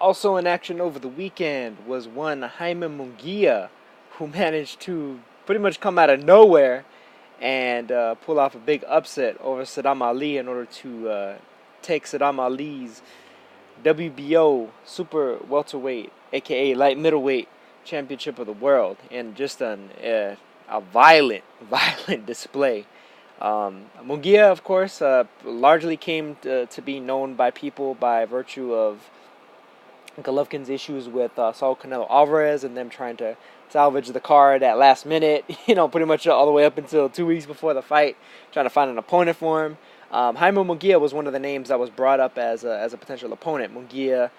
Also in action over the weekend was one Jaime Munguia, who managed to pretty much come out of nowhere and pull off a big upset over Sadam Ali in order to take Sadam Ali's WBO super welterweight, aka light middleweight championship of the world, and just a violent, violent display. Munguia, of course, largely came to be known by people by virtue of Golovkin's issues with Saul Canelo Alvarez and them trying to salvage the card at last minute, pretty much all the way up until 2 weeks before the fight, trying to find an opponent for him. Jaime Munguia was one of the names that was brought up as a potential opponent. Munguia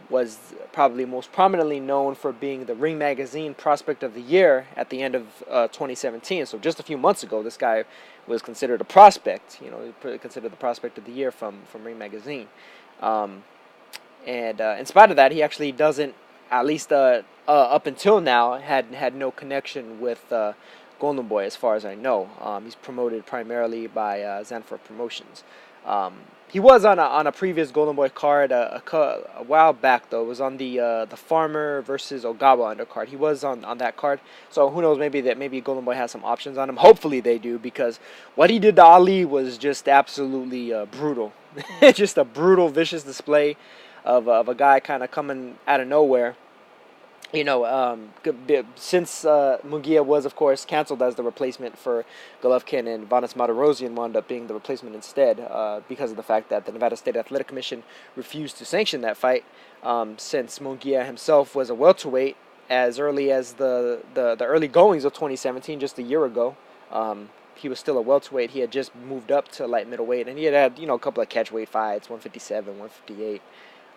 was probably most prominently known for being the Ring Magazine Prospect of the Year at the end of 2017. So just a few months ago, this guy was considered a prospect. Considered the Prospect of the Year from Ring Magazine. And in spite of that, he actually doesn't, at least up until now, had no connection with Golden Boy, as far as I know. He's promoted primarily by Zanfer Promotions. He was on a previous Golden Boy card a while back, though. It was on the Farmer versus Ogawa undercard. He was on that card. So who knows, maybe Golden Boy has some options on him. Hopefully they do, because what he did to Ali was just absolutely brutal. Just a brutal, vicious display of a guy kind of coming out of nowhere. Since Munguia was, of course, canceled as the replacement for Golovkin, and Vanes Martirosyan wound up being the replacement instead because of the fact that the Nevada State Athletic Commission refused to sanction that fight, since Munguia himself was a welterweight as early as the early goings of 2017, just a year ago. He was still a welterweight. He had just moved up to light middleweight, and he had a couple of catchweight fights, 157, 158.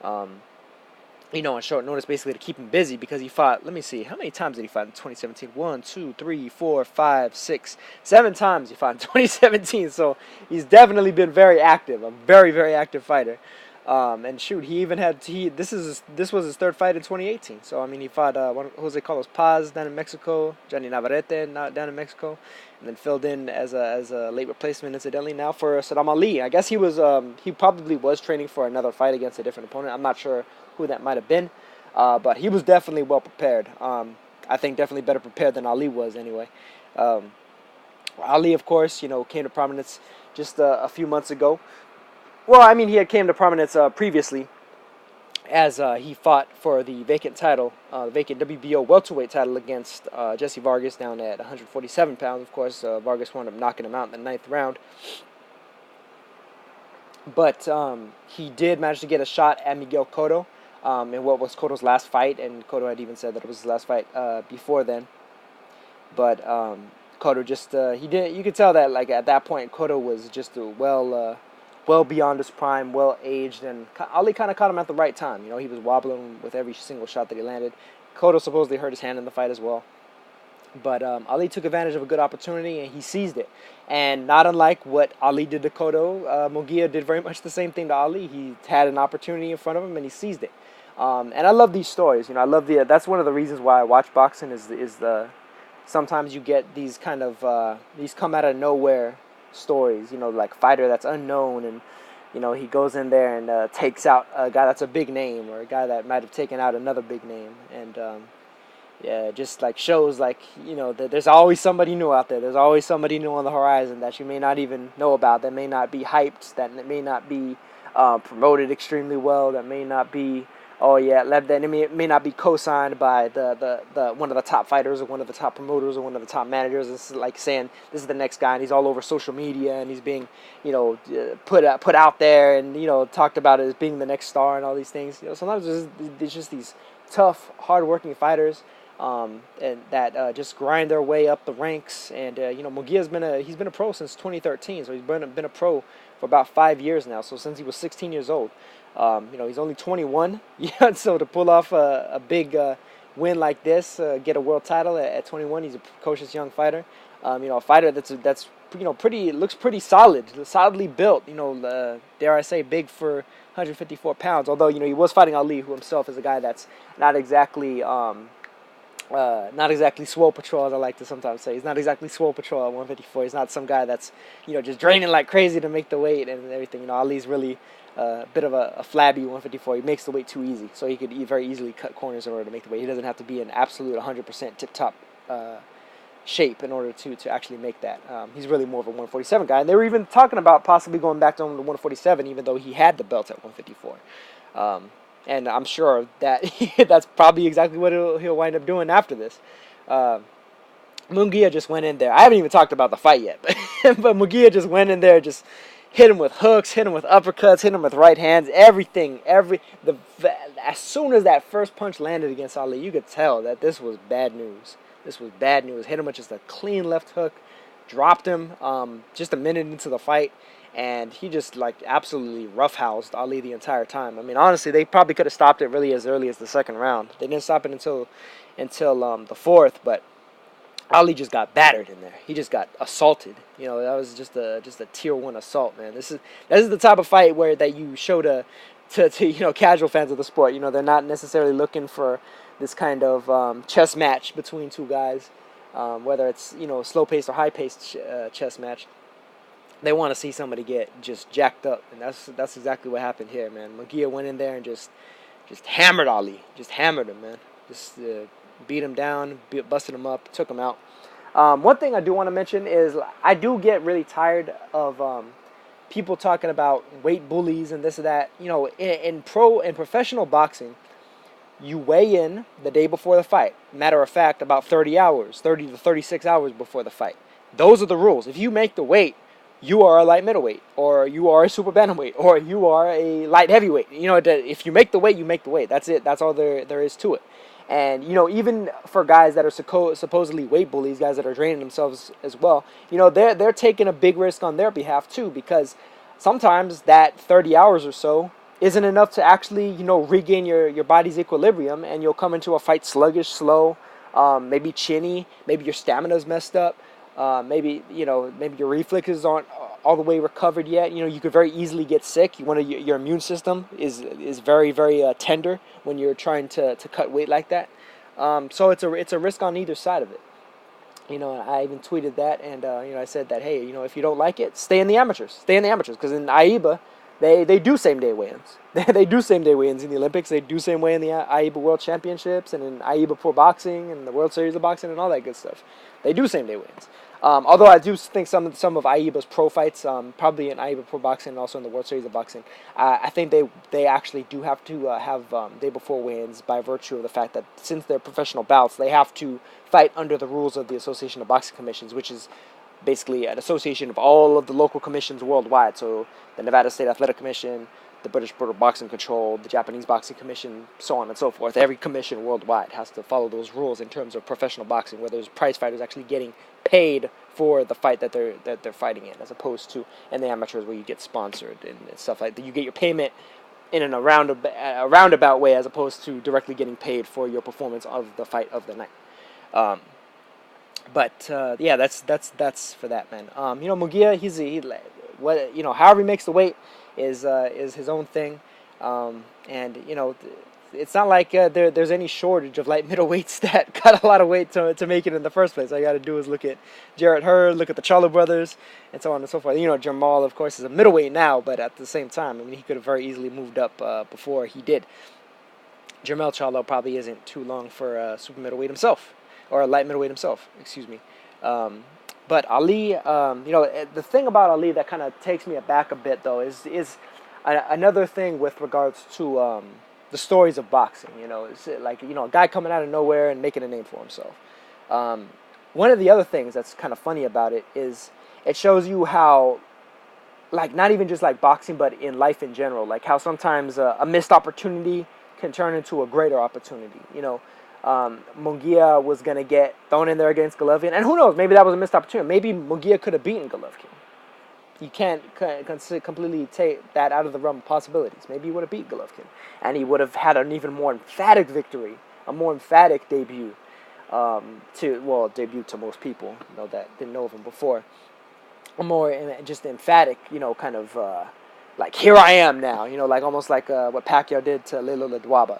On short notice, basically to keep him busy, because he fought, let me see, how many times did he fight in 2017? 1, 2, 3, 4, 5, 6, 7 times he fought in 2017. So he's definitely been very active, a very, very active fighter. And shoot, he even had this was his third fight in 2018. So I mean, he fought Jose Carlos Paz down in Mexico, Johnny Navarrete down in Mexico, and then filled in as a late replacement, incidentally, now for Sadam Ali. I guess he probably was training for another fight against a different opponent. I'm not sure who that might have been, but he was definitely well prepared. I think definitely better prepared than Ali was, anyway. Ali, of course, came to prominence just a few months ago. Well, I mean, he had came to prominence previously, as he fought for the vacant title, vacant WBO welterweight title against Jesse Vargas down at 147 pounds. Of course, Vargas wound up knocking him out in the 9th round. But he did manage to get a shot at Miguel Cotto in what was Cotto's last fight, and Cotto had even said that it was his last fight before then. But Cotto just he did. You could tell that, like, at that point, Cotto was just well beyond his prime, well aged, and Ali kind of caught him at the right time. He was wobbling with every single shot that he landed. Cotto supposedly hurt his hand in the fight as well. But Ali took advantage of a good opportunity, and he seized it. And not unlike what Ali did to Cotto, Munguia did very much the same thing to Ali. He had an opportunity in front of him, and he seized it. And I love these stories. I love that's one of the reasons why I watch boxing is the sometimes you get these kind of these come out of nowhere stories, like fighter that's unknown, and he goes in there and takes out a guy that's a big name, or a guy that might have taken out another big name, and just like shows, like, that there's always somebody new out there. There's always somebody new on the horizon that you may not even know about, that may not be hyped, that may not be promoted extremely well, that may not be it may not be co-signed by the one of the top fighters, or one of the top promoters, or one of the top managers. It's like saying this is the next guy, and he's all over social media, and he's being put out there, and talked about as being the next star, and all these things. Sometimes there's just these tough, hard-working fighters and that just grind their way up the ranks. And Munguia's been a pro since 2013, so he's been a pro for about 5 years now. So since he was 16 years old. He's only 21, so to pull off a big win like this, get a world title at 21, he's a precocious young fighter. A fighter that's looks pretty solidly built. Dare I say, big for 154 pounds. Although he was fighting Ali, who himself is a guy that's not exactly swole patrol, as I like to sometimes say. He's not exactly swole patrol at 154. He's not some guy that's just draining like crazy to make the weight and everything. Ali's really a bit of a flabby 154. He makes the weight too easy, so he could very easily cut corners in order to make the weight. He doesn't have to be an absolute 100% tip-top shape in order to actually make that. He's really more of a 147 guy, and they were even talking about possibly going back to him to 147, even though he had the belt at 154. And I'm sure that that's probably exactly what he'll wind up doing after this. Munguia just went in there. I haven't even talked about the fight yet, but Munguia just went in there, just hit him with hooks, hit him with uppercuts, hit him with right hands, everything. As soon as that first punch landed against Ali, you could tell that this was bad news. This was bad news. Hit him with just a clean left hook, dropped him just a minute into the fight, and he just like absolutely roughhoused Ali the entire time. I mean, honestly, they probably could have stopped it really as early as the second round. They didn't stop it until the fourth, but Ali just got battered in there. He just got assaulted. You know, that was just a tier 1 assault, man. This is the type of fight that you show to casual fans of the sport. You know, they're not necessarily looking for this kind of chess match between two guys, whether it's slow paced or high paced chess match. They want to see somebody get just jacked up, and that's exactly what happened here, man. Munguia went in there and just hammered Ali, just hammered him, man. Just beat him down, busted him up, took him out. One thing I do want to mention is I do get really tired of people talking about weight bullies and this or that. You know, in professional boxing, you weigh in the day before the fight. Matter of fact, about 30 to 36 hours before the fight. Those are the rules. If you make the weight, you are a light middleweight, or you are a super bantamweight, or you are a light heavyweight. You know, if you make the weight, you make the weight. That's it. That's all there is to it. And, even for guys that are supposedly weight bullies, guys that are draining themselves as well, they're taking a big risk on their behalf too, because sometimes that 30 hours or so isn't enough to actually, regain your body's equilibrium, and you'll come into a fight sluggish, slow, maybe chinny, maybe your stamina's messed up, maybe your reflexes aren't all the way recovered yet. You could very easily get sick. Your immune system is very, very tender when you're trying to cut weight like that. So it's a risk on either side of it. I even tweeted that, and I said that, hey, if you don't like it, stay in the amateurs. Stay in the amateurs, because in AIBA, they do same day weigh-ins. They do same day weigh-ins in the Olympics. They do same way in the AIBA World Championships and in AIBA Pro Boxing and the World Series of Boxing and all that good stuff. They do same day weigh-ins. Although I do think some of AIBA's pro fights, probably in AIBA Pro Boxing and also in the World Series of Boxing, I think they actually do have to have day before weigh-ins by virtue of the fact that since they're professional bouts, they have to fight under the rules of the Association of Boxing Commissions, which is basically an association of all of the local commissions worldwide. So the Nevada State Athletic Commission, the British Board of Boxing Control, the Japanese Boxing Commission, so on and so forth. Every commission worldwide has to follow those rules in terms of professional boxing, where there's prize fighters actually getting paid for the fight that they're fighting in, as opposed to in the amateurs where you get sponsored and stuff like that. You get your payment in a roundabout way, as opposed to directly getting paid for your performance of the fight of the night. Yeah, that's for that, man. Munguia, however he makes the weight is his own thing, and it's not like there's any shortage of light middleweights that cut a lot of weight to make it in the first place. All you got to do is look at Jarrett Hurd, look at the Charlo brothers, and so on and so forth. Jamal, of course, is a middleweight now, but at the same time, I mean, he could have very easily moved up before he did. Jermell Charlo probably isn't too long for a super middleweight himself, or a light middleweight himself, excuse me. But Ali, the thing about Ali that kind of takes me aback a bit, though, is another thing with regards to the stories of boxing. It's like, a guy coming out of nowhere and making a name for himself. One of the other things that's kind of funny about it is it shows you how, like, not even just like boxing, but in life in general, like how sometimes a missed opportunity can turn into a greater opportunity. Munguia was going to get thrown in there against Golovkin. And who knows, maybe that was a missed opportunity. Maybe Munguia could have beaten Golovkin. You can't completely take that out of the realm of possibilities. Maybe he would have beat Golovkin. And he would have had an even more emphatic victory, a more emphatic debut. Debut to most people, that didn't know of him before. A more just emphatic, kind of like, here I am now. Like almost like what Pacquiao did to Lelo Ledwaba.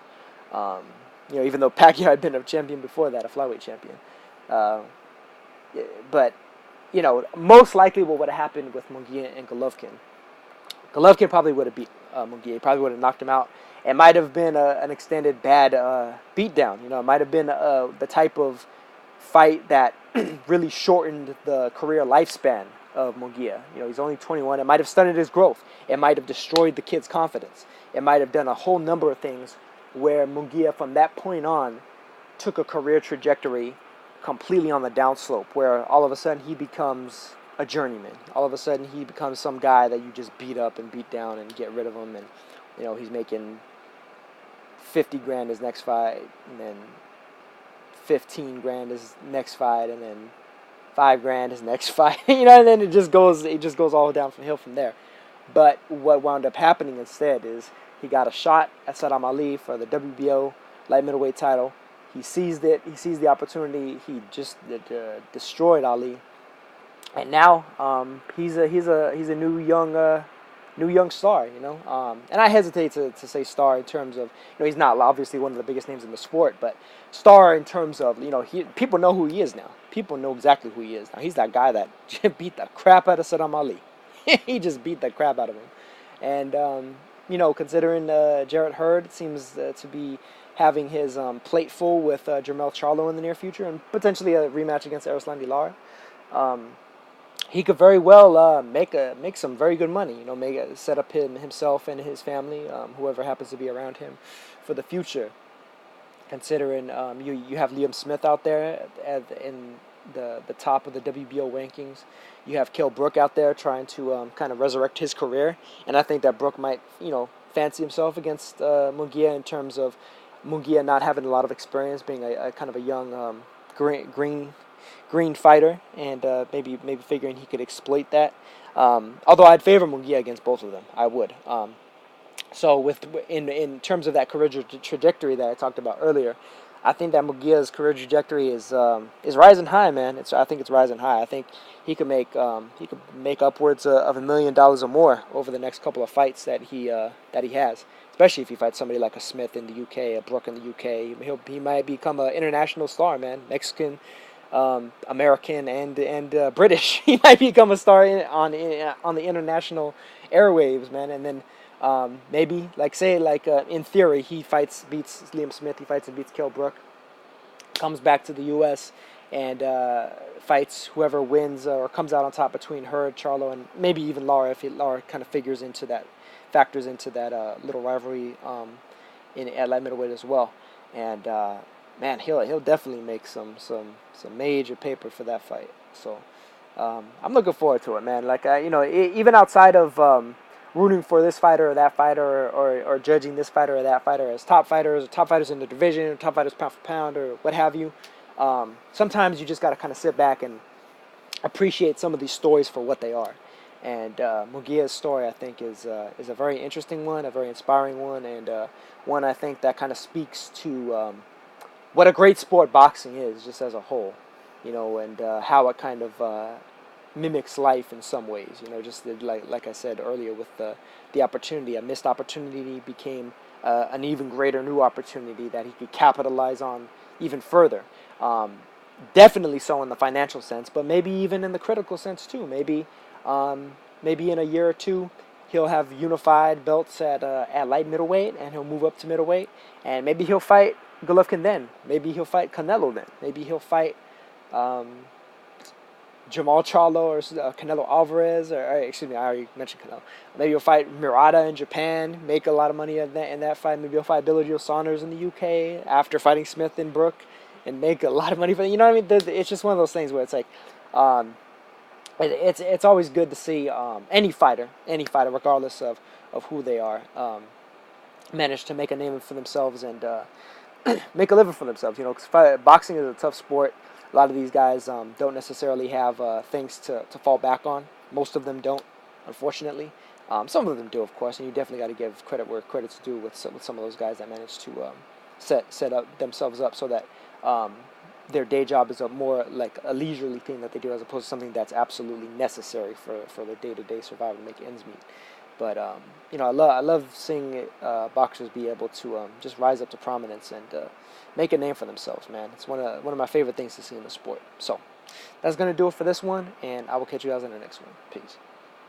Even though Pacquiao had been a champion before that, a flyweight champion. But, most likely what would have happened with Munguia and Golovkin probably would have beat Munguia. He probably would have knocked him out. It might have been an extended bad beatdown. It might have been the type of fight that really shortened the career lifespan of Munguia. He's only 21. It might have stunted his growth. It might have destroyed the kid's confidence. It might have done a whole number of things where Munguia, from that point on, took a career trajectory completely on the downslope, where all of a sudden he becomes a journeyman. All of a sudden he becomes some guy that you just beat up and beat down and get rid of him, and he's making 50 grand his next fight, and then 15 grand his next fight, and then 5 grand his next fight. And then it just goes all down from hill from there. But what wound up happening instead is he got a shot at Sadam Ali for the WBO light middleweight title. He seized it. He seized the opportunity. He just destroyed Ali, and now he's a new young star. And I hesitate to say star in terms of he's not obviously one of the biggest names in the sport, but star in terms of people know who he is now. People know exactly who he is now. He's that guy that beat the crap out of Sadam Ali. He just beat the crap out of him, and considering Jarrett Hurd seems to be having his plate full with Jermell Charlo in the near future, and potentially a rematch against Erislandy Lara. He could very well make some very good money. Set up himself and his family, whoever happens to be around him, for the future. Considering you have Liam Smith out there in the top of the WBO rankings. You have Kell Brook out there trying to kind of resurrect his career, and I think that Brook might fancy himself against Munguia in terms of Munguia not having a lot of experience, being a kind of a young green fighter, and maybe figuring he could exploit that. Although I'd favor Munguia against both of them, I would. So in terms of that career trajectory that I talked about earlier, I think that Munguia's career trajectory is rising high, man. I think it's rising high. I think he could make upwards of $1 million or more over the next couple of fights that he has. Especially if he fights somebody like a Smith in the UK, a Brook in the UK, he might become an international star, man. Mexican, American, and British. He might become a star on the international airwaves, man. And then maybe, in theory, he beats Liam Smith, he fights and beats Kell Brook, comes back to the U.S. and fights whoever wins or comes out on top between Hurd, Charlo, and maybe even Lara, if Lara kind of factors into that little rivalry at light middleweight as well. And man, he'll definitely make some major paper for that fight. So I'm looking forward to it, man. Even outside of rooting for this fighter or that fighter, or judging this fighter or that fighter as top fighters, or top fighters in the division, or top fighters pound for pound, or what have you. Sometimes you just got to kind of sit back and appreciate some of these stories for what they are. And Munguia's story, I think, is a very interesting one, a very inspiring one, and one I think that kind of speaks to what a great sport boxing is, just as a whole, and how it kind of mimics life in some ways. Just like I said earlier, with the opportunity, a missed opportunity became an even greater new opportunity that he could capitalize on even further. Definitely so in the financial sense, but maybe even in the critical sense too. Maybe in a year or two, he'll have unified belts at light middleweight, and he'll move up to middleweight, and maybe he'll fight Golovkin then. Maybe he'll fight Canelo then. Maybe he'll fight Jamal Charlo or Canelo Alvarez, or excuse me, I already mentioned Canelo. Maybe he'll fight Murata in Japan, make a lot of money in that fight. Maybe he'll fight Billy Joe Saunders in the UK after fighting Smith and Brook, and make a lot of money for them. You know what I mean? It's just one of those things where it's like, it's always good to see any fighter, regardless of who they are, manage to make a name for themselves and make a living for themselves. Because boxing is a tough sport. A lot of these guys don't necessarily have things to fall back on. Most of them don't, unfortunately. Some of them do, of course, and you definitely got to give credit where credit's due with some of those guys that manage to set up themselves up so that their day job is a more like a leisurely thing that they do, as opposed to something that's absolutely necessary for their day-to-day survival to make ends meet. But I love seeing boxers be able to just rise up to prominence and make a name for themselves, man. It's one of my favorite things to see in the sport. So that's gonna do it for this one, and I will catch you guys in the next one. Peace.